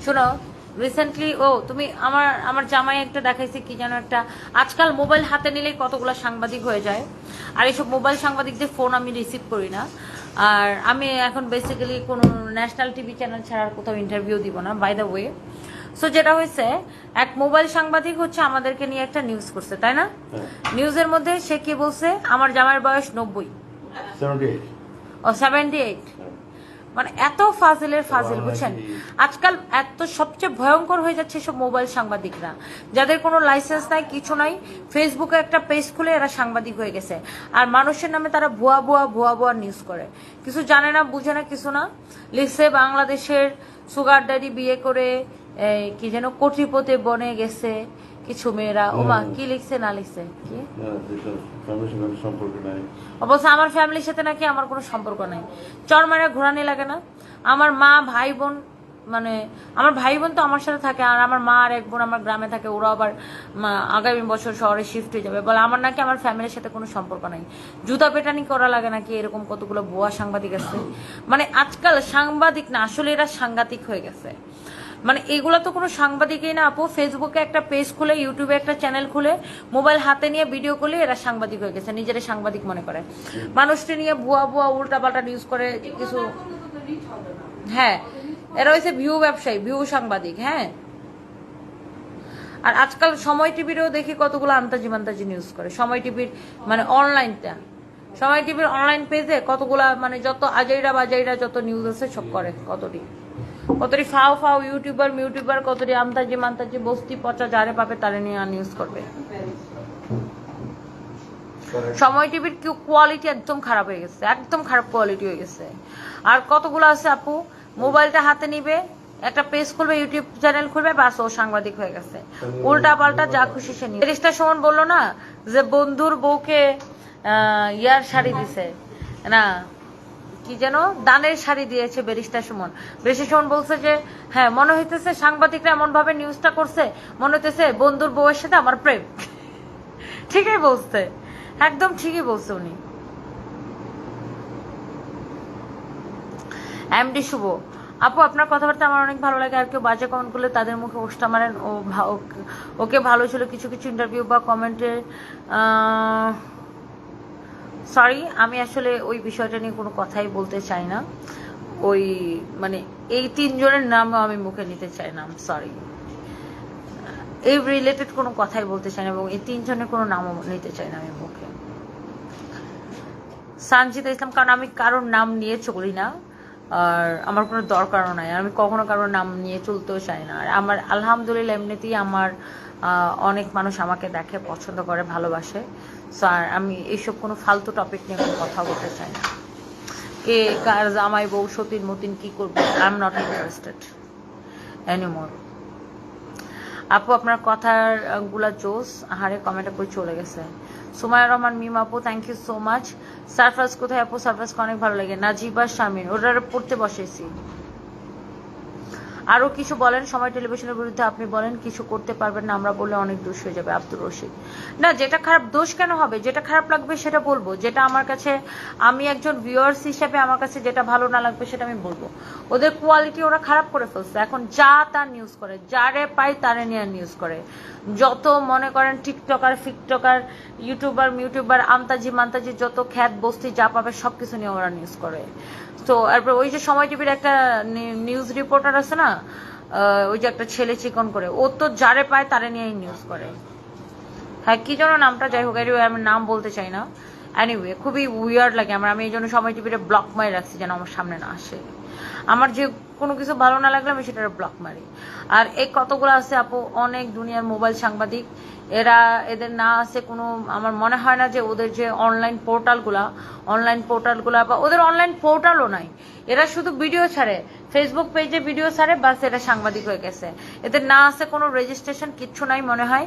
শোনো, রিসেন্টলি তুমি আমার আমার জামাই একটা দেখাইছে কি যেন একটা, আজকাল মোবাইল হাতে নিলেই কতগুলো সাংবাদিক হয়ে যায়। আর এইসব মোবাইল সাংবাদিকদের ফোন আমি রিসিভ করি না। আর আমি এখন বেসিক্যালি কোনো ন্যাশনাল টিভি চ্যানেল ছাড়া আর কোথাও ইন্টারভিউ দিব না, বাই দ্য ওয়ে। সো যেটা হয়েছে, এক মোবাইল সাংবাদিক হচ্ছে আমাদেরকে নিয়ে একটা নিউজ করছে, তাই না? নিউজের মধ্যে সে কি বলছে, আমার জামাইয়ের বয়স 90 ও 78। মানে এত ফাজিলের ফাজিল, বুঝছেন? আজকাল এত সবচেয়ে ভয়ঙ্কর হয়ে যাচ্ছে সব মোবাইল সাংবাদিকরা, যাদের কোনো লাইসেন্স নাই, কিছু নাই, ফেসবুকে একটা পেজ খুলে এরা সাংবাদিক হয়ে গেছে। আর মানুষের নামে তারা ভুয়া ভুয়া ভুয়া ভুয়া নিউজ করে, কিছু জানে না, বুঝে না, কিছু না। লিখছে বাংলাদেশের সুগার ড্যাডি বিয়ে করে কি যেন কোটিপতি বনে গেছে কিছু মেয়েরা। ওমা, কি লিখছে না লিখছে কি অবশ্য আমার ফ্যামিলির সাথে নাকি আমার কোনো সম্পর্ক নাই। চরমারা ঘোরানি লাগে না? আমার মা ভাই বোন, মানে আমার ভাই বোন তো আমার সাথে থাকে, আর আমার মা আর এক বোন আমার গ্রামে থাকে, ওরা আবার আগামী বছর শহরে শিফট হয়ে যাবে বলে আমার নাকি আমার ফ্যামিলির সাথে কোনো সম্পর্ক নাই। জুতা পেটানি করা লাগে নাকি, এরকম কতগুলো ভুয়া সাংবাদিক আছে। মানে আজকাল সাংবাদিক না, আসলে এরা সাংঘাতিক হয়ে গেছে। মানে এগুলো তো কোনো সাংবাদিকই না আপু। ফেসবুকে একটা পেজ খুলে, ইউটিউবে একটা চ্যানেল খুলে, মোবাইল হাতে নিয়ে ভিডিও করলে এরা সাংবাদিক হয়ে গেছে, নিজেরা সাংবাদিক মনে করে। মানুষটি নিয়ে ভুয়া ভুয়া উল্টা পাল্টা নিউজ করে কিছু। হ্যাঁ, এরা হয়েছে ভিউ ব্যবসায়ী, ভিউ সাংবাদিক। হ্যাঁ, আর আজকাল সময় টিভিরও দেখি কতগুলো আন্তাজি মান্তাজি নিউজ করে। সময় টিভির মানে অনলাইনটা, সময় টিভির অনলাইন পেজে কতগুলা, মানে যত আজাইরা বাজাইরা যত নিউজ আছে সব করে। কতটি ফাও ফাও ইউটিউবার কতটি আমতাজি মান্তাজি বস্তি পচা যারে পাবে তারে নিয়ে নিউজ করবে। সময় টিভির কোয়ালিটি একদম খারাপ হয়ে গেছে, একদম খারাপ কোয়ালিটি হয়ে গেছে। আর কতগুলো আছে আপু, মোবাইলটা হাতে নিবে, একটা পেজ খুলবে, ইউটিউব চ্যানেল খুলবে, বাস ও সাংবাদিক হয়ে গেছে। উল্টা পাল্টা যা খুশি সে নিয়ে। রেস্টা সুমন বললো না যে বন্ধুর বউকে ইয়ার শাড়ি দিছে না, কি যেন দানের শাড়ি দিয়েছে ব্যারিস্টার সুমন। ব্যারিস্টার সুমন বলছে যে হ্যাঁ, মনে হইতেছে সাংবাদিকরা এমন ভাবে নিউজটা করছে, মনে হইতেছে বন্ধুর বউয়ের সাথে আমার প্রেম। ঠিকই বলছে, একদম ঠিকই বলছে উনি। এমডি শুভ আপু, আপনার কথাবার্তা আমার অনেক ভালো লাগে। আর কেউ বাজে কমেন্ট করলে তাদের মুখে ওষ্টা মারেন। ওকে ভালো ছিল কিছু কিছু ইন্টারভিউ বা কমেন্টে। সরি, আমি আসলে ওই বিষয়টা নিয়ে কোনো কথাই বলতে চাই না। ওই মানে এই তিনজনের নামও আমি মুখে নিতে চাই না, সরি। এই রিলেটেড কোনো কথাই বলতে চাই না, এবং এই তিনজনের কোনো নামও নিতে চাই না আমি মুখে। সানজিদা ইসলাম, কারণ আমি কারোর নাম নিয়ে চলি না, আর আমার কোনো দরকারও নাই। আমি কখনো কারোর নাম নিয়ে চলতেও চাই না। আর আমার আলহামদুলিল্লাহ এমনিতেই আমার অনেক মানুষ আমাকে দেখে, পছন্দ করে, ভালোবাসে। সো আর আমি এইসব কোনো ফালতু টপিক নিয়ে কোনো কথা বলতে চাই না। কে কার জামাই বউ সতীন মতিন কি করবে, I am not interested anymore. আপু আপনার কথার গুলা জোস, হারে কমেন্টে কই চলে গেছে। সুমাইয়া রহমান মিম আপু, থ্যাংক ইউ সো মাচ। সারফাজ কোথায় আপু? সারফাজকে অনেক ভালো লাগে। নাজিবা শামিন, ওটা পড়তে বসেছি। আরো কিছু বলেন, সময় টেলিভিশনের বিরুদ্ধে আপনি বলেন, কিছু করতে পারবেন না আমরা বললে অনেক দোষ হয়ে যাবে। আব্দুর রশিদ, না যেটা খারাপ, দোষ কেন হবে? যেটা খারাপ লাগবে সেটা বলবো, যেটা আমার কাছে, আমি একজন ভিউয়ার্স হিসেবে আমার কাছে যেটা ভালো না লাগবে সেটা আমি বলবো। ওদের কোয়ালিটি ওরা খারাপ করে ফেলছে, এখন যা তার নিউজ করে, যারে পায় তারে নিয়ে নিউজ করে। যত মনে করেন টিকটকার ফিকটকার ইউটিউবার আমতাজি মান্তাজি যত খ্যাত বস্তি যা পাবে সবকিছু নিয়ে ওরা নিউজ করে। তো এরপর ওই যে সময় টিভির একটা নিউজ রিপোর্টার আছে না, ওই যে একটা ছেলে চিকন করে, ও তো যারে পায় তারে নিয়ে নিউজ করে। হ্যাঁ, কি যেন নামটা, যাই হোক, আমি নাম বলতে চাই না। এনিওয়ে, খুবই উইয়ার্ড লাগে আমার। আমি এই জন্য সময় টিভিতে ব্লক মারি রাখছি, যেন আমার সামনে না আসে। আমার যে কোনো কিছু ভালো না লাগলে আমি সেটার ব্লক মারি। আর এই কতগুলো আছে আপু, অনেক দুনিয়ার মোবাইল সাংবাদিক, এদের না আছে কোনো, আমার মনে হয় না যে ওদের যে অনলাইন পোর্টালগুলা বা ওদের অনলাইন পোর্টালও নাই। এরা শুধু ভিডিও ছাড়ে, ফেসবুক পেজে ভিডিও ছাড়ে, বাস এরা সাংবাদিক হয়ে গেছে। এদের না আছে কোনো রেজিস্ট্রেশন, কিচ্ছু নাই মনে হয়।